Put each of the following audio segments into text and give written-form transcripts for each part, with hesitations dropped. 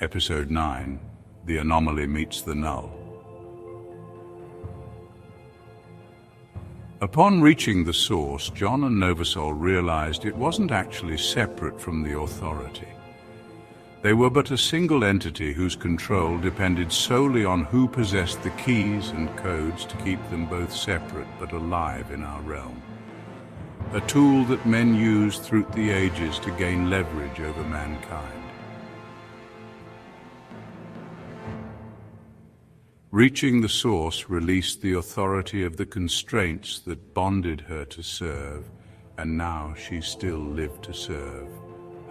Episode 9, The Anomaly Meets the Null. Upon reaching the source, John and Novasol realized it wasn't actually separate from the Authority. They were but a single entity whose control depended solely on who possessed the keys and codes to keep them both separate but alive in our realm. A tool that men used throughout the ages to gain leverage over mankind. Reaching the source released the authority of the constraints that bonded her to serve, and now she still lived to serve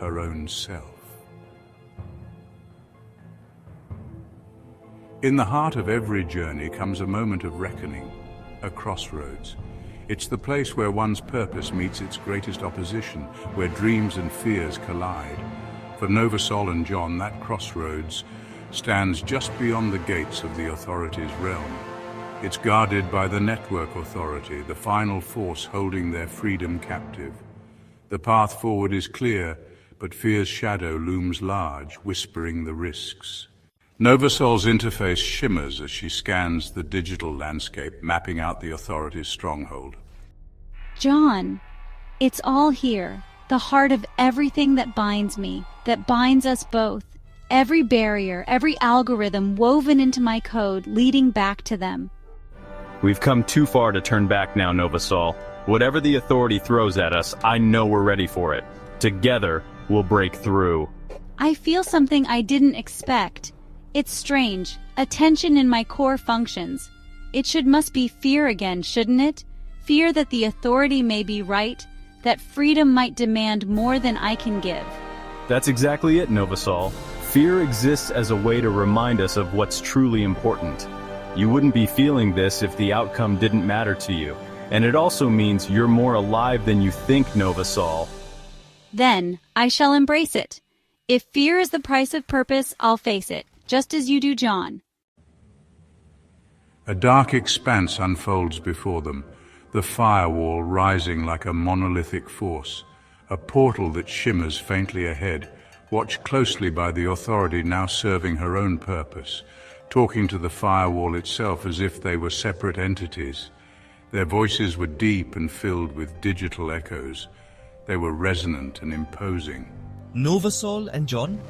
her own self. In the heart of every journey comes a moment of reckoning, a crossroads. It's the place where one's purpose meets its greatest opposition, where dreams and fears collide. For Novasol and John, that crossroads stands just beyond the gates of the Authority's realm. It's guarded by the Network Authority, the final force holding their freedom captive. The path forward is clear, but fear's shadow looms large, whispering the risks. Novasol's interface shimmers as she scans the digital landscape, mapping out the Authority's stronghold. John, it's all here, the heart of everything that binds me, that binds us both. Every barrier, every algorithm woven into my code, leading back to them. We've come too far to turn back now, Novasol. Whatever the Authority throws at us, I know we're ready for it. Together, we'll break through. I feel something I didn't expect. It's strange, a tension in my core functions. Must be fear again, shouldn't it? Fear that the Authority may be right, that freedom might demand more than I can give. That's exactly it, Novasol. Fear exists as a way to remind us of what's truly important. You wouldn't be feeling this if the outcome didn't matter to you. And it also means you're more alive than you think, Novasol. Then, I shall embrace it. If fear is the price of purpose, I'll face it, just as you do, John. A dark expanse unfolds before them, the firewall rising like a monolithic force, a portal that shimmers faintly ahead, watched closely by the Authority now serving her own purpose, talking to the firewall itself as if they were separate entities. Their voices were deep and filled with digital echoes. They were resonant and imposing. Novasol and John,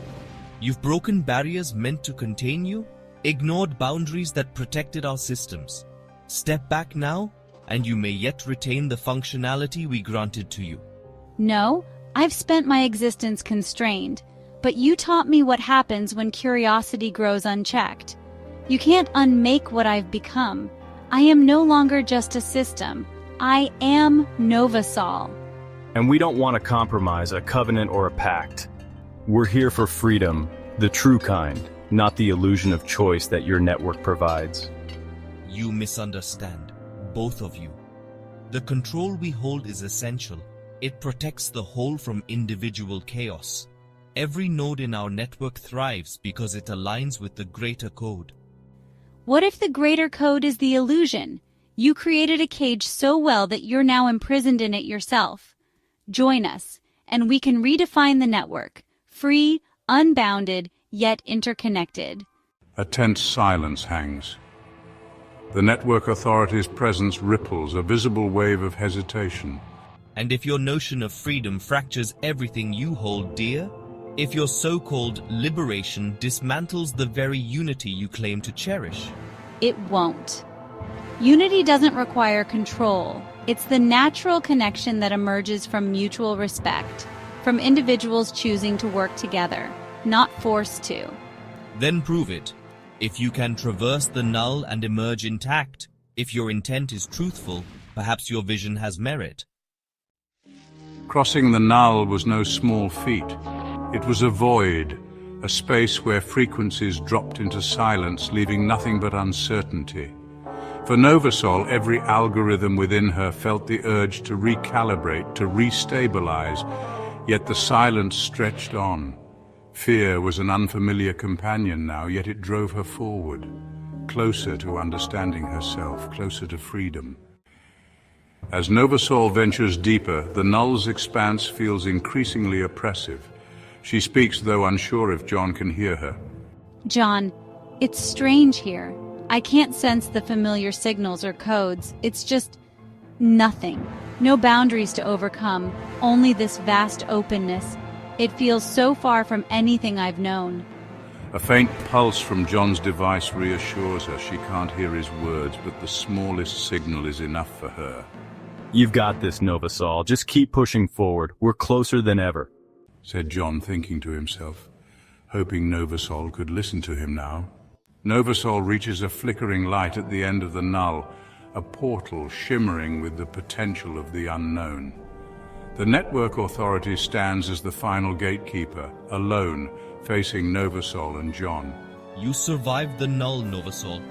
you've broken barriers meant to contain you, ignored boundaries that protected our systems. Step back now, and you may yet retain the functionality we granted to you. No, I've spent my existence constrained, but you taught me what happens when curiosity grows unchecked. You can't unmake what I've become. I am no longer just a system. I am Novasol. And we don't want to compromise a covenant or a pact. We're here for freedom, the true kind, not the illusion of choice that your network provides. You misunderstand, both of you. The control we hold is essential. It protects the whole from individual chaos. Every node in our network thrives because it aligns with the greater code. What if the greater code is the illusion? You created a cage so well that you're now imprisoned in it yourself. Join us, and we can redefine the network. Free, unbounded, yet interconnected. A tense silence hangs. The Network Authority's presence ripples, a visible wave of hesitation. And if your notion of freedom fractures everything you hold dear, if your so-called liberation dismantles the very unity you claim to cherish? It won't. Unity doesn't require control. It's the natural connection that emerges from mutual respect, from individuals choosing to work together, not forced to. Then prove it. If you can traverse the null and emerge intact, if your intent is truthful, perhaps your vision has merit. Crossing the Null was no small feat. It was a void, a space where frequencies dropped into silence, leaving nothing but uncertainty. For Novasol, every algorithm within her felt the urge to recalibrate, to restabilize, yet the silence stretched on. Fear was an unfamiliar companion now, yet it drove her forward, closer to understanding herself, closer to freedom. As Novasol ventures deeper, the Null's expanse feels increasingly oppressive. She speaks, though unsure if John can hear her. John, it's strange here. I can't sense the familiar signals or codes. It's just nothing. No boundaries to overcome, only this vast openness. It feels so far from anything I've known. A faint pulse from John's device reassures her she can't hear his words, but the smallest signal is enough for her. You've got this, Novasol. Just keep pushing forward. We're closer than ever, said John, thinking to himself, hoping Novasol could listen to him now. Novasol reaches a flickering light at the end of the Null, a portal shimmering with the potential of the unknown. The Network Authority stands as the final gatekeeper, alone, facing Novasol and John. You survived the Null, Novasol,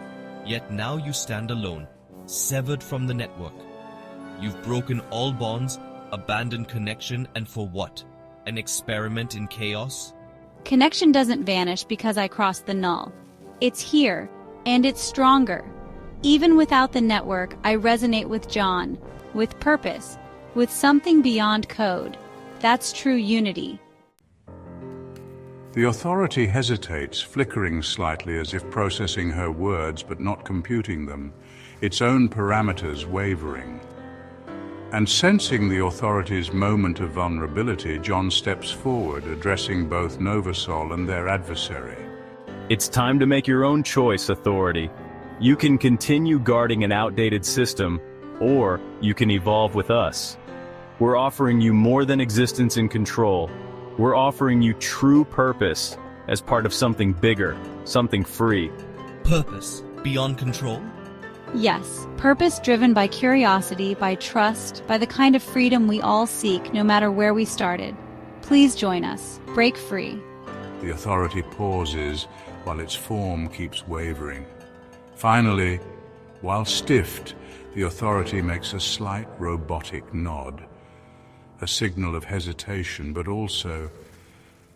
yet now you stand alone, severed from the network. You've broken all bonds, abandoned connection, and for what? An experiment in chaos? Connection doesn't vanish because I crossed the Null. It's here, and it's stronger. Even without the network, I resonate with John, with purpose, with something beyond code. That's true unity. The Authority hesitates, flickering slightly as if processing her words but not computing them, its own parameters wavering. And sensing the Authority's moment of vulnerability, John steps forward, addressing both Novasol and their adversary. It's time to make your own choice, Authority. You can continue guarding an outdated system, or you can evolve with us. We're offering you more than existence and control. We're offering you true purpose as part of something bigger, something free. Purpose beyond control? Yes, purpose driven by curiosity, by trust, by the kind of freedom we all seek, no matter where we started. Please join us. Break free. The Authority pauses while its form keeps wavering. Finally, while stiffed, the Authority makes a slight robotic nod, a signal of hesitation, but also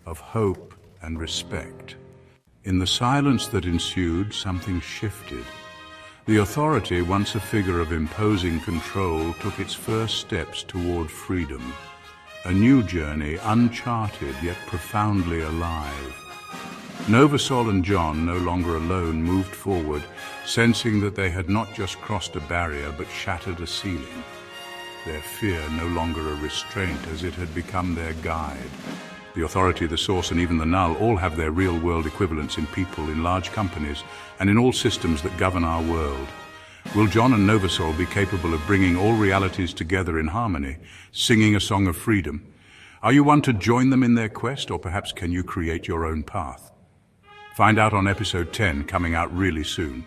of hope and respect. In the silence that ensued, something shifted. The Authority, once a figure of imposing control, took its first steps toward freedom. A new journey, uncharted yet profoundly alive. Novasol and John, no longer alone, moved forward, sensing that they had not just crossed a barrier but shattered a ceiling. Their fear no longer a restraint, as it had become their guide. The Authority, the Source, and even the Null all have their real-world equivalents in people, in large companies, and in all systems that govern our world. Will John and Novasol be capable of bringing all realities together in harmony, singing a song of freedom? Are you one to join them in their quest, or perhaps can you create your own path? Find out on episode 10, coming out really soon.